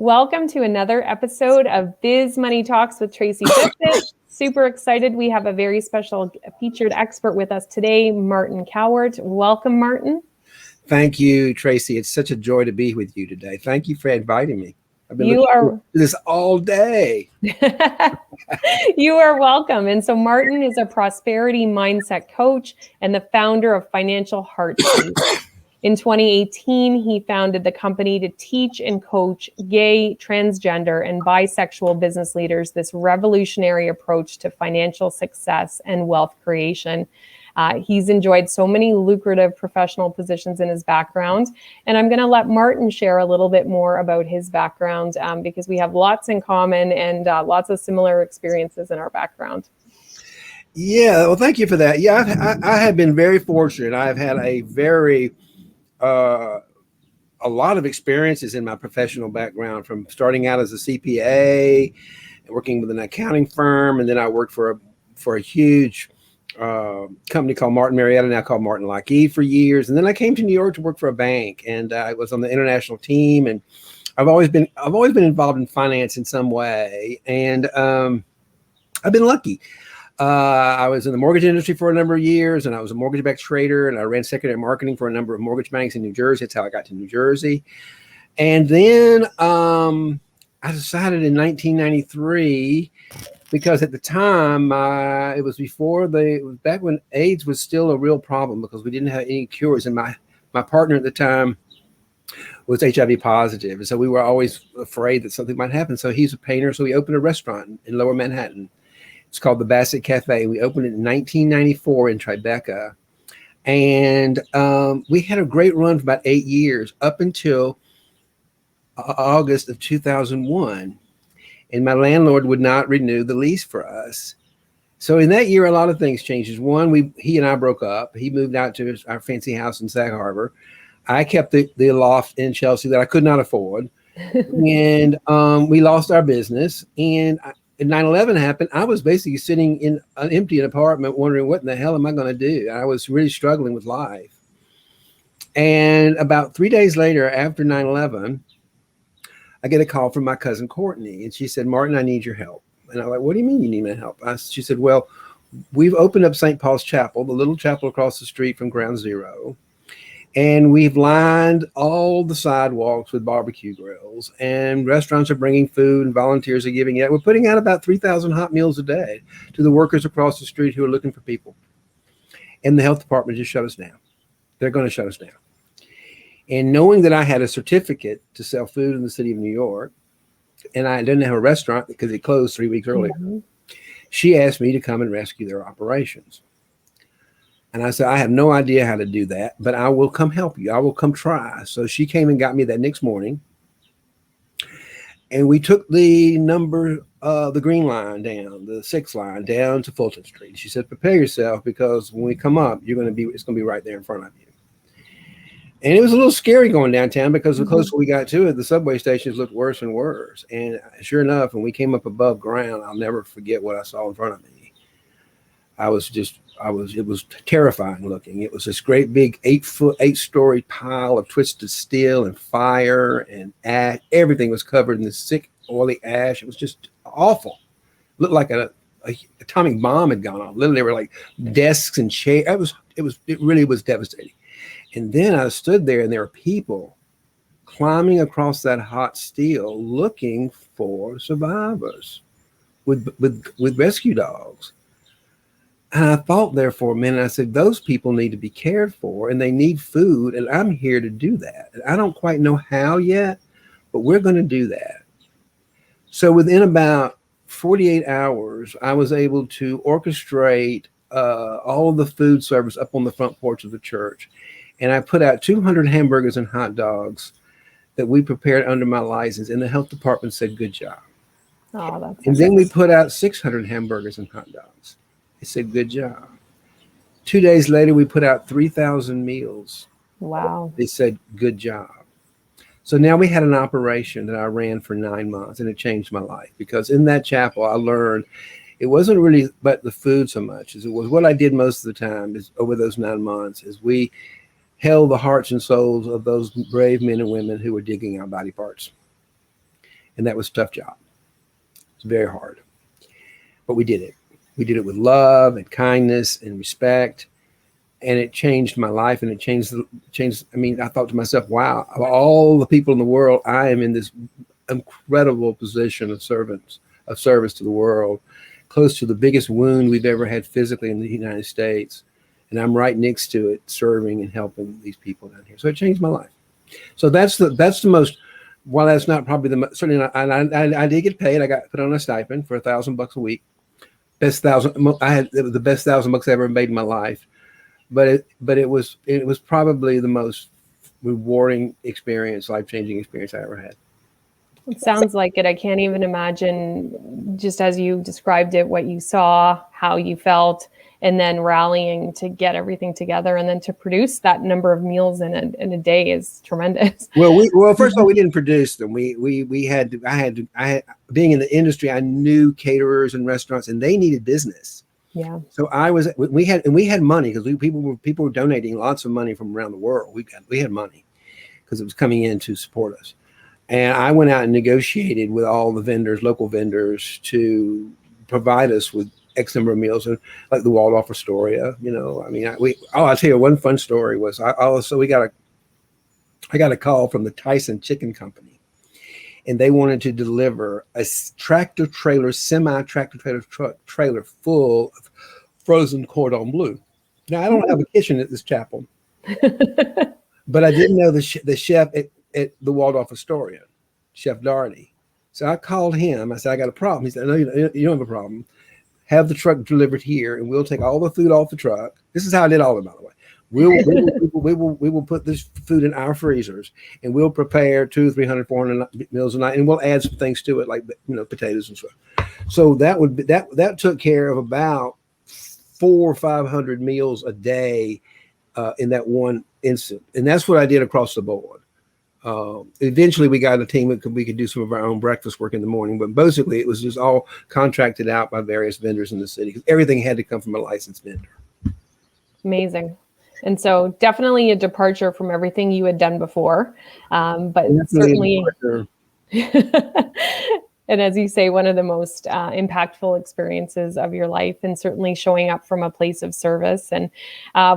Welcome to another episode of Biz Money Talks with Tracey Bissett. Super excited. We have a very special featured expert with us today, Martin Cowart. Welcome, Martin. Thank you, Tracy. It's such a joy to be with you today. Thank you for inviting me. I've been looking forward to this all day. You are welcome. And so Martin is a prosperity mindset coach and the founder of Financial Heartbeat. In 2018, he founded the company to teach and coach gay, transgender, and bisexual business leaders this revolutionary approach to financial success and wealth creation. He's enjoyed so many lucrative professional positions in his background. And I'm going to let Martin share a little bit more about his background because we have lots in common and lots of similar experiences in our background. Yeah, well, thank you for that. Yeah, I have been very fortunate. I've had a lot of experiences in my professional background, from starting out as a CPA, working with an accounting firm, and then I worked for a huge company called Martin Marietta, now called Martin Lockheed, for years. And then I came to New York to work for a bank, and I was on the international team. And I've always been involved in finance in some way, and I've been lucky. I was in the mortgage industry for a number of years, and I was a mortgage-backed trader, and I ran secondary marketing for a number of mortgage banks in New Jersey. That's how I got to New Jersey. And then I decided in 1993, because at the time, it was back when AIDS was still a real problem, because we didn't have any cures. And my partner at the time was HIV positive. And so we were always afraid that something might happen. So he's a painter. So we opened a restaurant in Lower Manhattan. It's called the Basset Café. We opened it in 1994 in Tribeca. And we had a great run for about 8 years, up until August of 2001. And my landlord would not renew the lease for us. So in that year, a lot of things changed. One, he and I broke up. He moved out to our fancy house in Sag Harbor. I kept the loft in Chelsea that I could not afford. And we lost our business. And 9/11 happened. I was basically sitting in an empty apartment wondering, what in the hell am I going to do? I was really struggling with life. And about 3 days later, after 9/11, I get a call from my cousin Courtney, and she said, "Martin, I need your help." And I'm like, "What do you mean you need my help?" She said, "Well, we've opened up St. Paul's Chapel, the little chapel across the street from Ground Zero. And we've lined all the sidewalks with barbecue grills, and restaurants are bringing food, and volunteers are giving it. We're putting out about 3,000 hot meals a day to the workers across the street who are looking for people. And the health department just shut us down. They're going to shut us down." And knowing that I had a certificate to sell food in the city of New York, and I didn't have a restaurant because it closed 3 weeks earlier, she asked me to come and rescue their operations. And I said, "I have no idea how to do that, but I will come help you. I will come try." So she came and got me that next morning. And we took the green line down, the 6th line down to Fulton Street. She said, "Prepare yourself, because when we come up, it's going to be right there in front of you." And it was a little scary going downtown, because the closer we got to it, the subway stations looked worse and worse. And sure enough, when we came up above ground, I'll never forget what I saw in front of me. It was terrifying looking. It was this great big 8-story pile of twisted steel and fire and ash. Everything was covered in this thick, oily ash. It was just awful. It looked like an atomic bomb had gone off. Literally, there were like desks and chairs. It really was devastating. And then I stood there, and there were people climbing across that hot steel looking for survivors with rescue dogs. And I thought there for a minute. I said, those people need to be cared for, and they need food, and I'm here to do that. And I don't quite know how yet, but we're going to do that. So within about 48 hours, I was able to orchestrate all of the food service up on the front porch of the church. And I put out 200 hamburgers and hot dogs that we prepared under my license, and the health department said, "Good job." Oh, that's and then we put out 600 hamburgers and hot dogs. They said, "Good job." 2 days later, we put out 3,000 meals. Wow. They said, "Good job." So now we had an operation that I ran for 9 months, and it changed my life, because in that chapel, I learned it wasn't really but the food so much as it was what I did most of the time is over those 9 months is we held the hearts and souls of those brave men and women who were digging our body parts. And that was a tough job. It's very hard, but we did it. We did it with love and kindness and respect. And it changed my life, and it changed. I mean, I thought to myself, wow, of all the people in the world, I am in this incredible position of service to the world, close to the biggest wound we've ever had physically in the United States. And I'm right next to it, serving and helping these people down here. So it changed my life. So that's the most, while that's not probably the most, certainly not, I did get paid. I got put on a stipend for $1,000 a week. It was the best $1,000 I ever made in my life. But it was probably the most rewarding experience, life-changing experience I ever had. It sounds like it. I can't even imagine, just as you described it, what you saw, how you felt, and then rallying to get everything together, and then to produce that number of meals in a day is tremendous. Well, first of all, we didn't produce them. I had being in the industry, I knew caterers and restaurants, and they needed business. Yeah. So we had money, because people were donating lots of money from around the world. We had money because it was coming in to support us. And I went out and negotiated with all the vendors, local vendors, to provide us with X number of meals, and like the Waldorf Astoria. I mean, I'll tell you one fun story was I got a call from the Tyson Chicken Company, and they wanted to deliver a semi-tractor trailer full of frozen cordon bleu. Now, I don't have a kitchen at this chapel, but I didn't know the chef at the Waldorf Astoria, Chef Darty. So I called him. I said, I got a problem. He said, no, you don't have a problem. Have the truck delivered here, and we'll take all the food off the truck. This is how I did all of it, by the way. We will put this food in our freezers, and we'll prepare 200, 300, 400 meals a night, and we'll add some things to it, like potatoes and stuff. So that took care of about 400 or 500 meals a day in that one instant, and that's what I did across the board. Eventually, we got a team that we could do some of our own breakfast work in the morning, but basically, it was just all contracted out by various vendors in the city, because everything had to come from a licensed vendor. Amazing. And so definitely a departure from everything you had done before, but certainly, and as you say, one of the most impactful experiences of your life, and certainly showing up from a place of service. And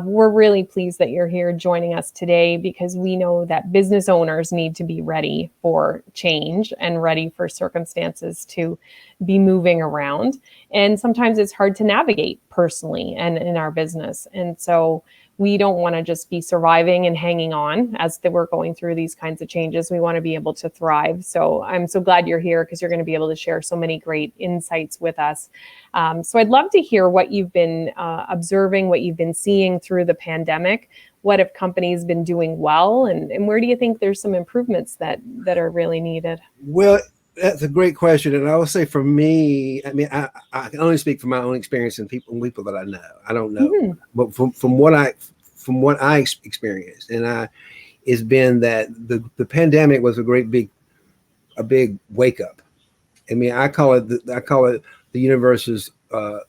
we're really pleased that you're here joining us today, because we know that business owners need to be ready for change and ready for circumstances to be moving around. And sometimes it's hard to navigate personally and in our business. And so we don't want to just be surviving and hanging on as we're going through these kinds of changes. We want to be able to thrive. So I'm so glad you're here, because you're going to be able to share so many great insights with us. So I'd love to hear what you've been observing, what you've been seeing through the pandemic. What have companies been doing well, and where do you think there's some improvements that are really needed? Well, that's a great question. And I will say, for me, I mean, I can only speak from my own experience and people that I know. I don't know, but from what I experienced, and it's been that the pandemic was a big wake up. I mean, I call it the universe's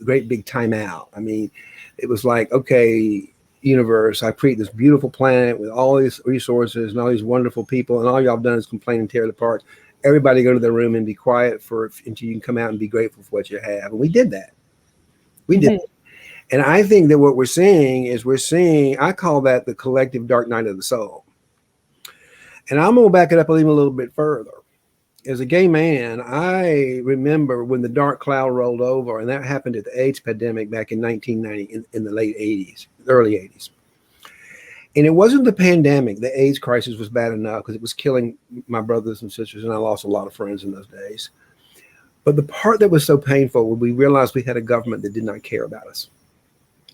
great big timeout. I mean, it was like, okay, universe, I create this beautiful planet with all these resources and all these wonderful people, and all y'all have done is complain and tear it apart. Everybody go to their room and be quiet until you can come out and be grateful for what you have. And we did that. We did. And I think that what we're seeing, I call that the collective dark night of the soul. And I'm going to back it up even a little bit further. As a gay man, I remember when the dark cloud rolled over, and that happened at the AIDS pandemic back in 1990, in the late 80s, early 80s. And it wasn't the pandemic. The AIDS crisis was bad enough, because it was killing my brothers and sisters, and I lost a lot of friends in those days. But the part that was so painful was we realized we had a government that did not care about us.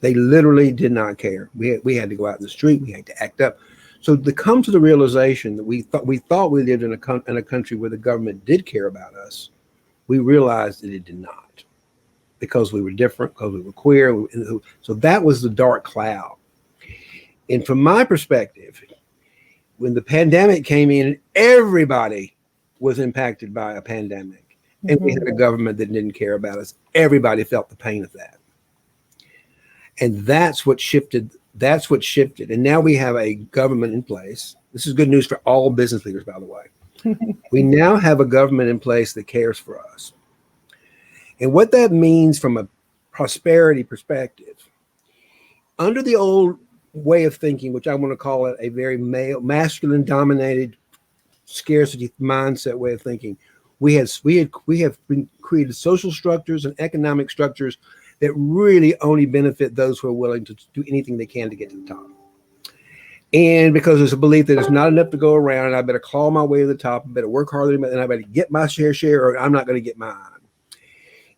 They literally did not care. We had to go out in the street. We had to act up. So to come to the realization that we thought we lived in a country where the government did care about us, we realized that it did not, because we were different, because we were queer. So that was the dark cloud. And from my perspective, when the pandemic came in, everybody was impacted by a pandemic, and we had a government that didn't care about us. Everybody felt the pain of that. And that's what shifted. And now we have a government in place. This is good news for all business leaders, by the way. We now have a government in place that cares for us. And what that means from a prosperity perspective, under the old way of thinking, which I want to call it a very male, masculine dominated scarcity mindset way of thinking, we have been created social structures and economic structures that really only benefit those who are willing to do anything they can to get to the top. And because there's a belief that it's not enough to go around, and I better claw my way to the top, I better work harder, and I better get my share, or I'm not going to get mine.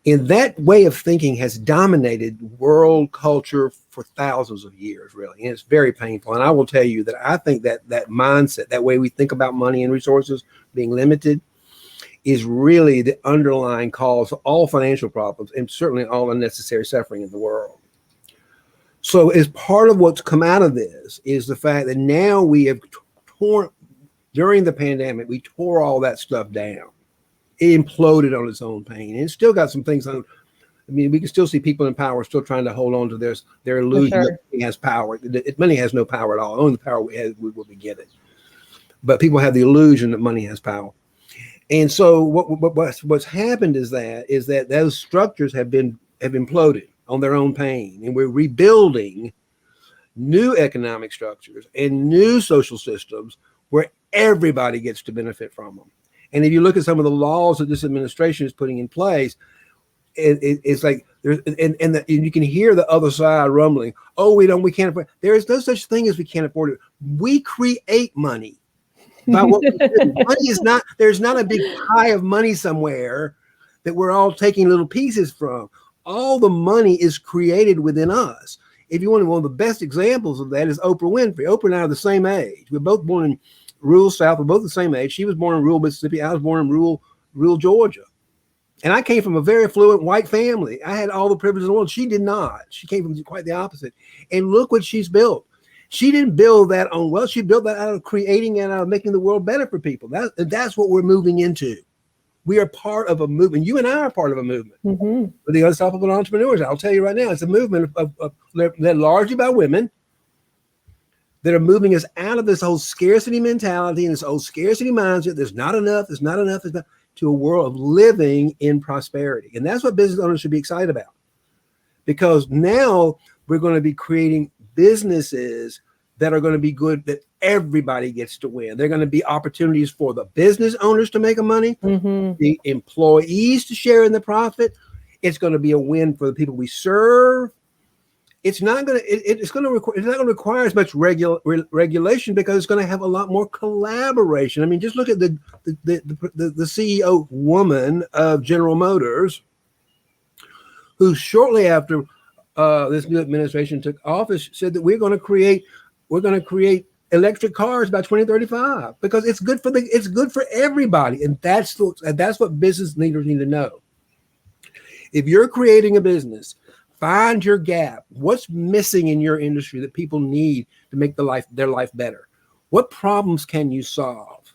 And that way of thinking has dominated world culture for thousands of years, really. And it's very painful. And I will tell you that I think that mindset, that way we think about money and resources being limited, is really the underlying cause of all financial problems and certainly all unnecessary suffering in the world. So as part of what's come out of this is the fact that now we have during the pandemic, we tore all that stuff down. It imploded on its own pain. And it's still got some things on. I mean, we can still see people in power still trying to hold on to their illusion that money has power. Money has no power at all. Only the power we have when we get it. But people have the illusion that money has power. And so what's happened is that those structures have imploded on their own pain, and we're rebuilding new economic structures and new social systems where everybody gets to benefit from them. And if you look at some of the laws that this administration is putting in place, it's like there's and you can hear the other side rumbling. Oh, we can't afford. There is no such thing as we can't afford it. We create money by what we do. Money is not. There's not a big pie of money somewhere that we're all taking little pieces from. All the money is created within us. If you want one of the best examples of that is Oprah Winfrey. Oprah and I are the same age. We're both born in rural South. We're both the same age. She was born in rural Mississippi. I was born in rural Georgia. And I came from a very affluent white family. I had all the privileges in the world. She did not. She came from quite the opposite. And look what she's built. She didn't build that on wealth. She built that out of creating and out of making the world better for people. That's what we're moving into. We are part of a movement. You and I are part of a movement. Mm-hmm. For the Unstoppable Entrepreneurs, I'll tell you right now, it's a movement they're largely by women that are moving us out of this whole scarcity mentality and this old scarcity mindset. There's not enough, to a world of living in prosperity. And that's what business owners should be excited about. Because now we're going to be creating businesses that are going to be good, that everybody gets to win. They're going to be opportunities for the business owners to make money, the employees to share in the profit. It's going to be a win for the people we serve. It's not going to require as much regulation because it's going to have a lot more collaboration. I mean, just look at the CEO woman of General Motors, who shortly after this new administration took office said that we're going to create electric cars by 2035 because it's good for everybody, and that's what business leaders need to know. If you're creating a business, find your gap. What's missing in your industry that people need to make their life better? What problems can you solve?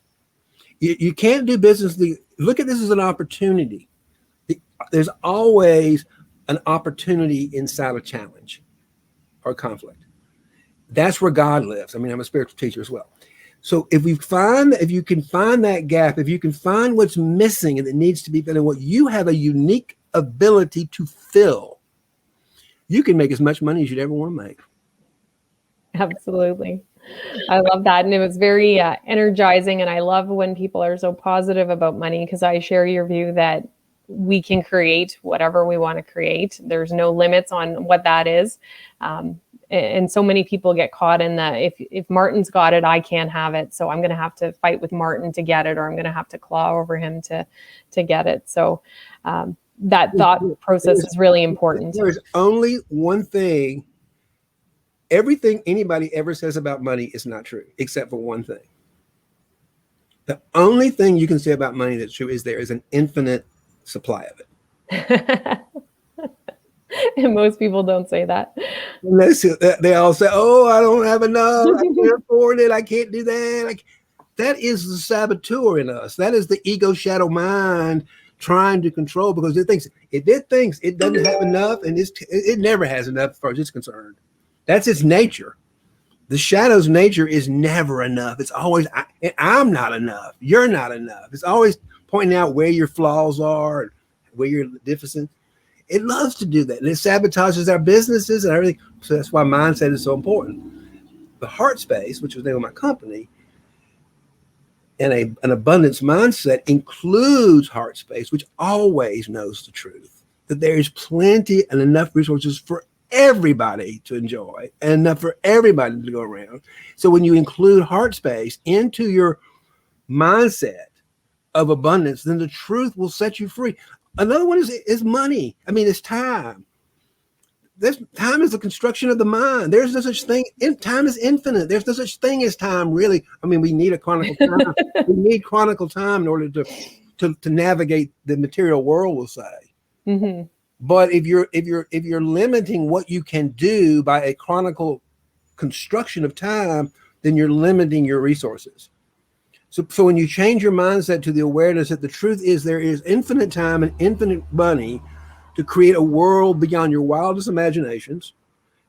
You can't do business. Look at this as an opportunity. There's always an opportunity inside a challenge or conflict. That's where God lives. I mean, I'm a spiritual teacher as well. So if you can find that gap, if you can find what's missing and it needs to be filled, and what you have a unique ability to fill, you can make as much money as you'd ever want to make. Absolutely. I love that. And it was very energizing. And I love when people are so positive about money, because I share your view that we can create whatever we want to create. There's no limits on what that is. And so many people get caught in if Martin's got it, I can't have it. So I'm going to have to fight with Martin to get it, or I'm going to have to claw over him to get it. So that thought process is really important. There's only one thing. Everything anybody ever says about money is not true, except for one thing. The only thing you can say about money that's true is there is an infinite supply of it. And most people don't say that. They all say, "Oh, I don't have enough. I can't afford it. I can't do that." That is the saboteur in us. That is the ego shadow mind trying to control, because it thinks it doesn't have enough, and it never has enough as far as it's concerned. That's its nature. The shadow's nature is never enough. It's always, I'm not enough. You're not enough. It's always pointing out where your flaws are, and where you're deficient. It loves to do that. And it sabotages our businesses and everything. So that's why mindset is so important. The heart space, which was the name of my company, and an abundance mindset includes heart space, which always knows the truth, that there is plenty and enough resources for everybody to enjoy and enough for everybody to go around. So when you include heart space into your mindset of abundance, then the truth will set you free. Another one is money. I mean, it's time. Time is the construction of the mind. There's no such thing. Time is infinite. There's no such thing as time, really. I mean, we need a chronicle time. We need chronicle time in order to navigate the material world, we'll say. Mm-hmm. But if you're limiting what you can do by a chronicle construction of time, then you're limiting your resources. So when you change your mindset to the awareness that the truth is there is infinite time and infinite money to create a world beyond your wildest imaginations,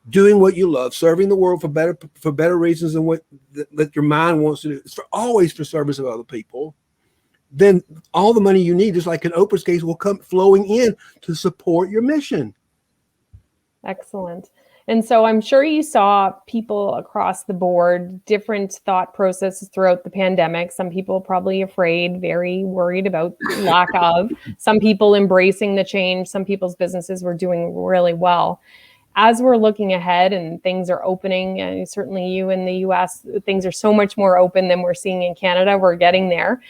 doing what you love, serving the world for better reasons than what that your mind wants to do. It's always for service of other people. Then all the money you need, just like in Oprah's case, will come flowing in to support your mission. Excellent. And so I'm sure you saw people across the board, different thought processes throughout the pandemic. Some people probably afraid, very worried about lack of. Some people embracing the change. Some people's businesses were doing really well. As we're looking ahead and things are opening, and certainly you in the US, things are so much more open than we're seeing in Canada. We're getting there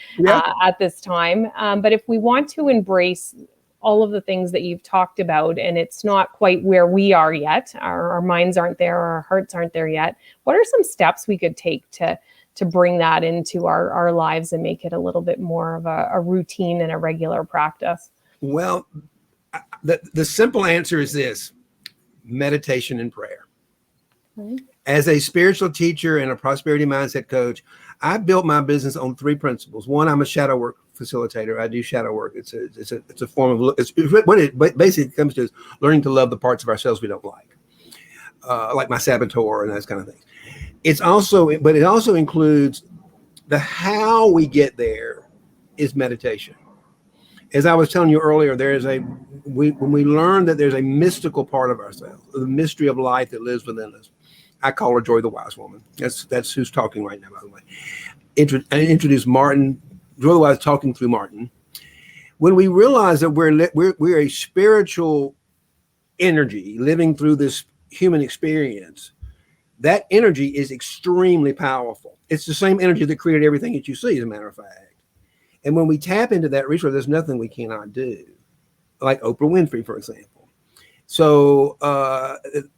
at this time. But if we want to embrace all of the things that you've talked about, and it's not quite where we are yet, our minds aren't there, our hearts aren't there yet, what are some steps we could take to bring that into our lives and make it a little bit more of a routine and a regular practice? Well, the simple answer is this: meditation and prayer. Okay. As a spiritual teacher and a prosperity mindset coach, I built my business on 3 principles. One, I'm a shadow work facilitator. I do shadow work. It's a form of, what it basically comes to is learning to love the parts of ourselves we don't like my saboteur and those kind of things. It also includes the how we get there is meditation. As I was telling you earlier, when we learn that there's a mystical part of ourselves, the mystery of life that lives within us. I call her Joy the Wise Woman. That's who's talking right now, by the way. I introduced Martin, Joy the Wise, talking through Martin. When we realize that we're a spiritual energy living through this human experience, that energy is extremely powerful. It's the same energy that created everything that you see, as a matter of fact. And when we tap into that resource, there's nothing we cannot do, like Oprah Winfrey, for example. So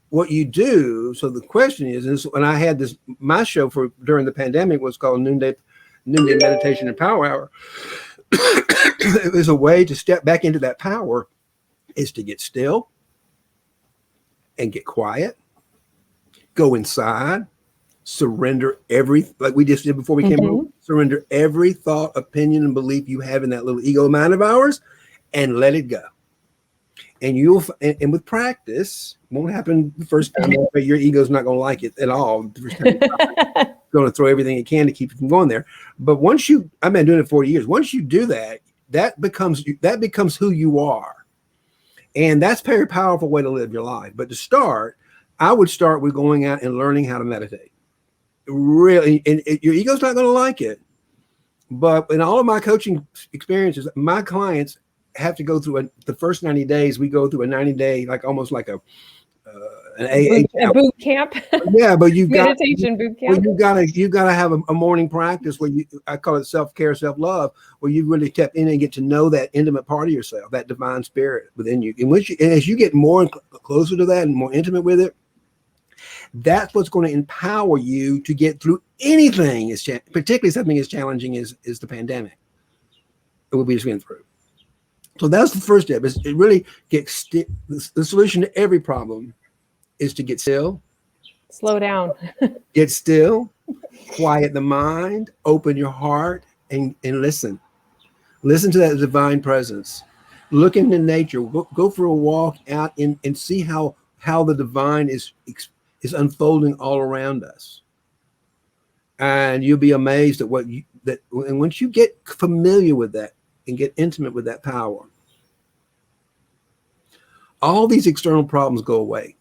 what you do, so the question is when I had my show during the pandemic was called Noonday Meditation and Power Hour. It was a way to step back into that power, is to get still and get quiet, go inside, surrender like we just did before we came home, surrender every thought, opinion, and belief you have in that little ego mind of ours, and let it go. And and with practice, it won't happen the first time. Your ego's not going to like it at all. The first time it's going to throw everything it can to keep it from going there. But I've been doing it 40 years. Once you do that, that becomes who you are. And that's a very powerful way to live your life. But to start, I would start with going out and learning how to meditate. Really, and your ego's not going to like it. But in all of my coaching experiences, my clients have to go through the first 90 days. We go through a 90-day, almost like an AA boot camp. Yeah, but meditation boot camp. Well, you gotta have a morning practice where I call it self-care, self-love, where you really tap in and get to know that intimate part of yourself, that divine spirit within you. And as you get more closer to that and more intimate with it, that's what's going to empower you to get through anything, particularly something as challenging as the pandemic that we just went through. So that's the first step. Is it really the solution to every problem is to get still, slow down, get still, quiet the mind, open your heart, and listen. Listen to that divine presence. Look into nature. Go for a walk out and see how the divine is unfolding all around us. And you'll be amazed at and once you get familiar with that and get intimate with that power, all these external problems go away.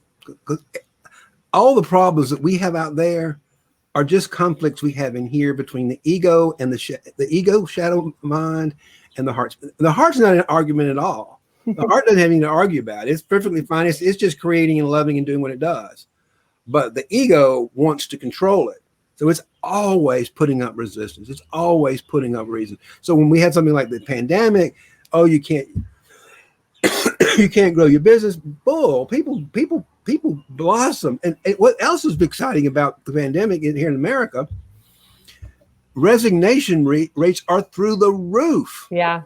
All the problems that we have out there are just conflicts we have in here between the ego and the ego shadow mind and the heart. The heart's not an argument at all. The heart doesn't have anything to argue about. It's perfectly fine. It's just creating and loving and doing what it does. But the ego wants to control it. So it's always putting up resistance. It's always putting up reasons. So when we have something like the pandemic, oh, you can't grow your business. Bull. People blossom. And what else is exciting about the pandemic here in America? Resignation rates are through the roof. Yeah.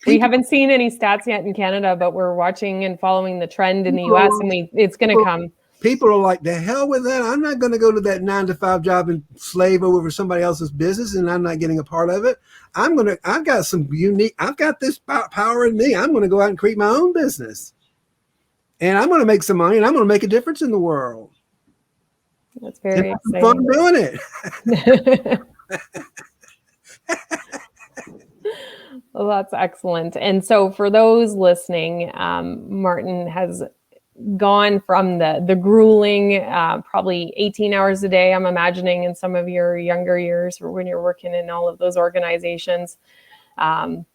We haven't seen any stats yet in Canada, but we're watching and following the trend in the US, and it's going to come. People are like, the hell with that. I'm not going to go to that 9-to-5 job and slave over somebody else's business, and I'm not getting a part of it. I've got this power in me. I'm going to go out and create my own business. And I'm going to make some money, and I'm going to make a difference in the world. That's very exciting. Fun doing it. Well, that's excellent. And so for those listening, Martin has gone from the grueling, probably 18 hours a day, I'm imagining in some of your younger years when you're working in all of those organizations, to...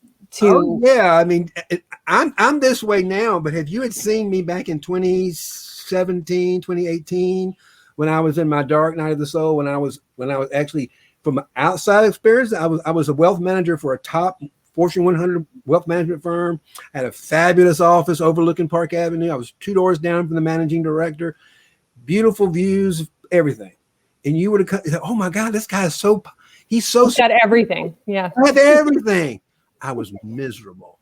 Oh, yeah. I mean, I'm this way now, but if you had seen me back in 2017, 2018, when I was in my dark night of the soul, when I was actually from an outside experience, I was a wealth manager for a top Fortune 100 wealth management firm. I had a fabulous office overlooking Park Avenue. I was 2 doors down from the managing director, beautiful views, everything. And you would have, oh my God, this guy is he's got everything. Yeah. I had everything. I was miserable.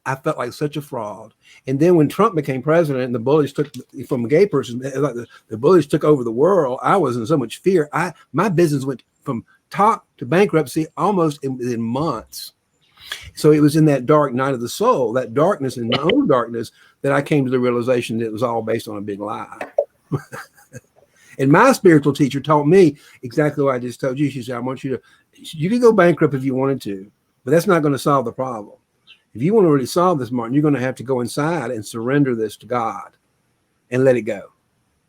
I felt like such a fraud. And then when Trump became president and the bullies took, from a gay person, like the bullies took over the world, I was in so much fear. My business went from top to bankruptcy almost in months. So it was in that dark night of the soul, that darkness in my own darkness, that I came to the realization that it was all based on a big lie. And my spiritual teacher taught me exactly what I just told you. She said, you can go bankrupt if you wanted to, but that's not going to solve the problem. If you want to really solve this, Martin, you're going to have to go inside and surrender this to God and let it go.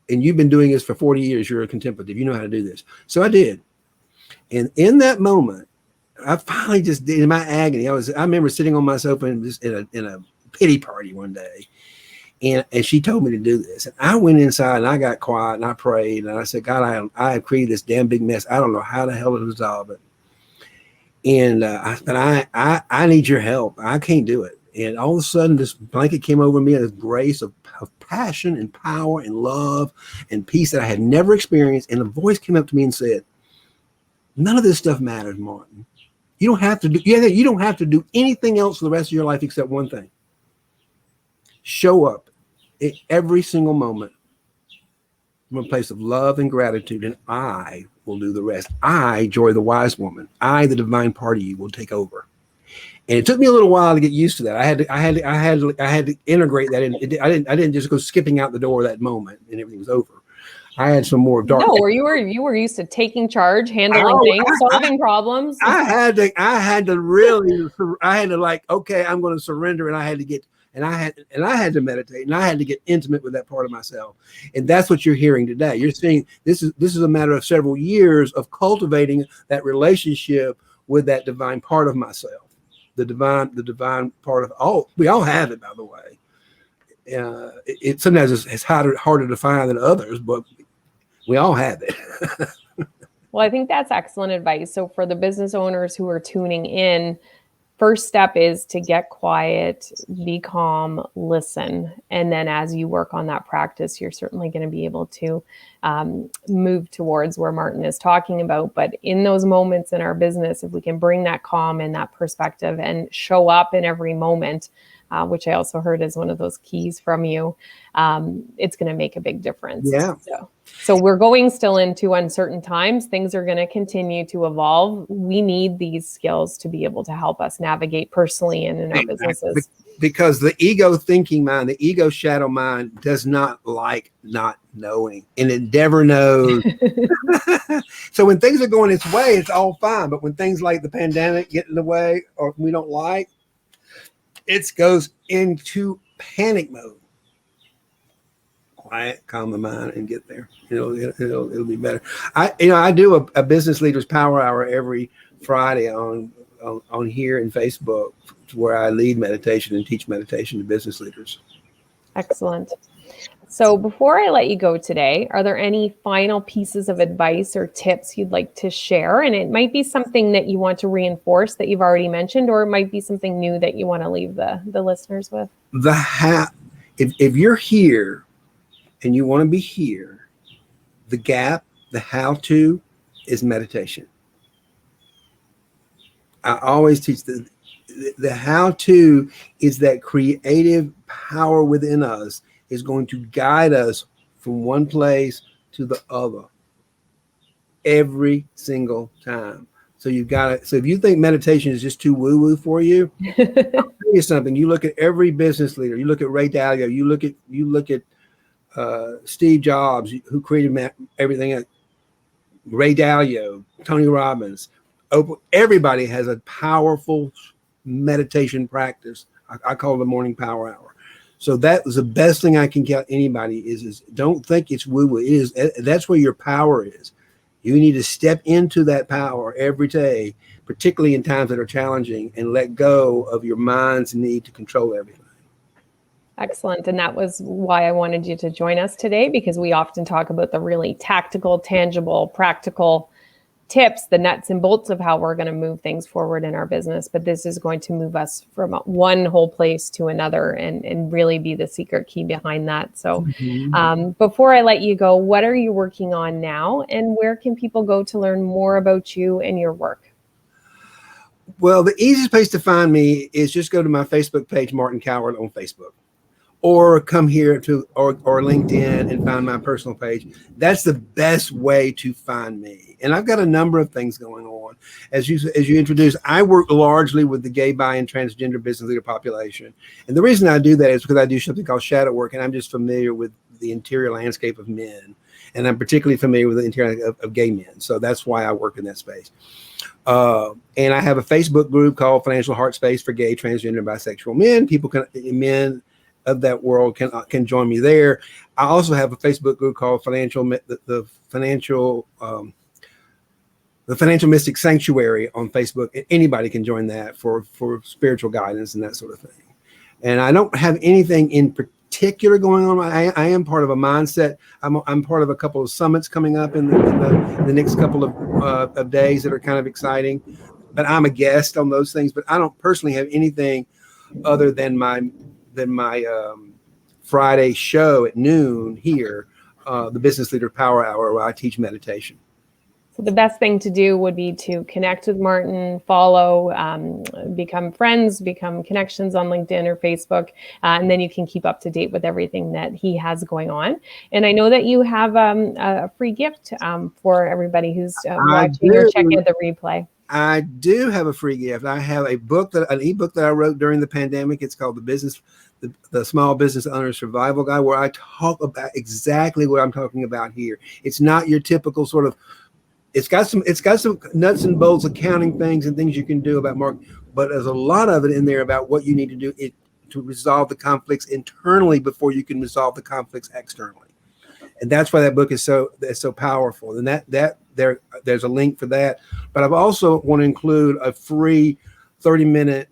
And you've been doing this for 40 years. You're a contemplative. You know how to do this. So I did. And in that moment, I finally just did, in my agony, I remember sitting on my sofa in a pity party one day. And she told me to do this. And I went inside and I got quiet and I prayed. And I said, God, I have created this damn big mess. I don't know how the hell to resolve it. And I need your help. I can't do it. And all of a sudden, this blanket came over me, this grace of passion and power and love and peace that I had never experienced. And a voice came up to me and said, none of this stuff matters, Martin. You don't have to do anything else for the rest of your life except one thing. Show up at every single moment from a place of love and gratitude, and I will do the rest. I, Joy the wise woman, I, the divine part of you, will take over. And it took me a little while to get used to that. I had to integrate that in. I didn't just go skipping out the door that moment and everything was over. I had some more dark. No, you were used to taking charge, handling things, solving problems. I had to like, okay, I'm going to surrender, and I had to meditate, and I had to get intimate with that part of myself. And that's what you're hearing today. You're seeing this is a matter of several years of cultivating that relationship with that divine part of myself, the divine part of all. We all have it, by the way. It sometimes it's harder to find than others, but we all have it. Well, I think that's excellent advice. So for the business owners who are tuning in, first step is to get quiet, be calm, listen. And then as you work on that practice, you're certainly going to be able to move towards where Martin is talking about. But in those moments in our business, if we can bring that calm and that perspective and show up in every moment, which I also heard is one of those keys from you, it's going to make a big difference. Yeah. So we're going still into uncertain times. Things are going to continue to evolve. We need these skills to be able to help us navigate personally and in our businesses. Because the ego thinking mind, the ego shadow mind does not like not knowing, and it never knows. So when things are going its way, it's all fine. But when things like the pandemic get in the way or we don't like, it goes into panic mode. Quiet, calm the mind, and get there. It'll be better. I do a business leaders power hour every Friday on here in Facebook, where I lead meditation and teach meditation to business leaders. Excellent. So before I let you go today, are there any final pieces of advice or tips you'd like to share? And it might be something that you want to reinforce that you've already mentioned, or it might be something new that you want to leave the listeners with. If you're here and you want to be here, the how-to is meditation. I always teach the how-to is that creative power within us is going to guide us from one place to the other every single time. So if you think meditation is just too woo-woo for you, I'll tell you something. You look at every business leader, you look at Ray Dalio, you look at Steve Jobs, who created everything, Ray Dalio, Tony Robbins, everybody has a powerful meditation practice. I call it the morning power hour. So that was the best thing I can tell anybody is don't think it's woo-woo. That's where your power is. You need to step into that power every day, particularly in times that are challenging, and let go of your mind's need to control everything. Excellent. And that was why I wanted you to join us today, because we often talk about the really tactical, tangible, practical tips, the nuts and bolts of how we're going to move things forward in our business. But this is going to move us from one whole place to another and really be the secret key behind that. So before I let you go, what are you working on now, and where can people go to learn more about you and your work? Well, the easiest place to find me is just go to my Facebook page, Martin Cowart on Facebook, or come here or LinkedIn and find my personal page. That's the best way to find me. And I've got a number of things going on. As you introduced, I work largely with the gay, bi, and transgender business leader population. And the reason I do that is because I do something called shadow work, and I'm just familiar with the interior landscape of men. And I'm particularly familiar with the interior of gay men. So that's why I work in that space. And I have a Facebook group called Financial Heart Space for Gay, Transgender, and Bisexual Men. Men of that world can join me there. I also have a Facebook group called the Financial Mystic Sanctuary on Facebook. Anybody can join that for spiritual guidance and that sort of thing. And I don't have anything in particular going on. I am part of a mindset. I'm part of a couple of summits coming up in the next couple of days that are kind of exciting. But I'm a guest on those things. But I don't personally have anything other than my Friday show at noon here, the Business Leader Power Hour, where I teach meditation. So the best thing to do would be to connect with Martin, follow, become friends, become connections on LinkedIn or Facebook, and then you can keep up to date with everything that he has going on. And I know that you have a free gift for everybody who's watching or checking the replay. I do have a free gift. I have an ebook that I wrote during the pandemic. It's called the Small Business Owner Survival Guide, where I talk about exactly what I'm talking about here. It's not your typical sort of. It's got some nuts and bolts accounting things and things you can do about marketing, but there's a lot of it in there about what you need to do to resolve the conflicts internally before you can resolve the conflicts externally. And that's why that book is so powerful. And there's a link for that. But I've also want to include a free 30-minute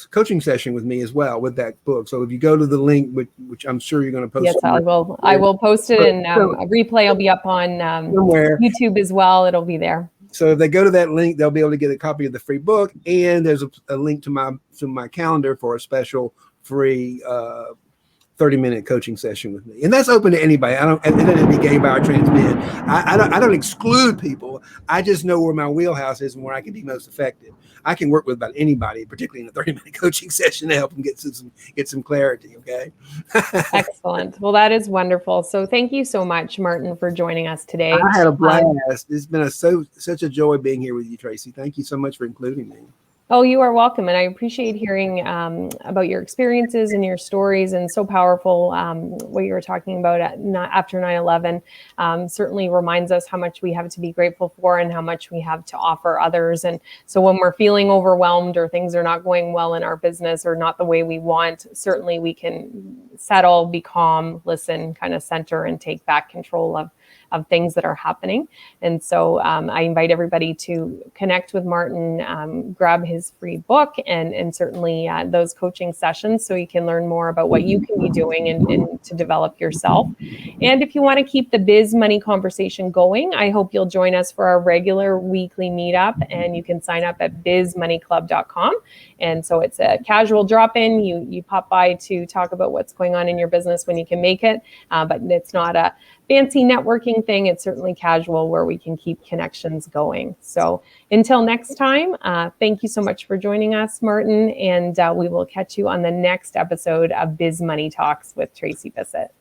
coaching session with me as well with that book. So if you go to the link, which I'm sure you're going to post. Yes, I will post it, and a replay will be up on YouTube as well. It'll be there. So if they go to that link, they'll be able to get a copy of the free book, and there's a link to my calendar for a special free 30-minute coaching session with me. And that's open to anybody. It doesn't have to be gay, bi, or trans men. I don't exclude people. I just know where my wheelhouse is and where I can be most effective. I can work with about anybody, particularly in a 30-minute coaching session, to help them get some clarity. Okay. Excellent. Well, that is wonderful. So thank you so much, Martin, for joining us today. I had a blast. It's been such a joy being here with you, Tracy. Thank you so much for including me. Oh, you are welcome. And I appreciate hearing about your experiences and your stories, and so powerful what you were talking about after 9/11. Certainly reminds us how much we have to be grateful for and how much we have to offer others. And so when we're feeling overwhelmed or things are not going well in our business or not the way we want, certainly we can settle, be calm, listen, kind of center, and take back control of things that are happening. And so I invite everybody to connect with Martin, grab his free book, and certainly those coaching sessions so you can learn more about what you can be doing and to develop yourself. And if you want to keep the biz money conversation going, I hope you'll join us for our regular weekly meetup, and you can sign up at bizmoneyclub.com. And so it's a casual drop-in. You pop by to talk about what's going on in your business when you can make it, but it's not a fancy networking thing. It's certainly casual where we can keep connections going. So until next time, thank you so much for joining us, Martin, and we will catch you on the next episode of Biz Money Talks with Tracey Bissett.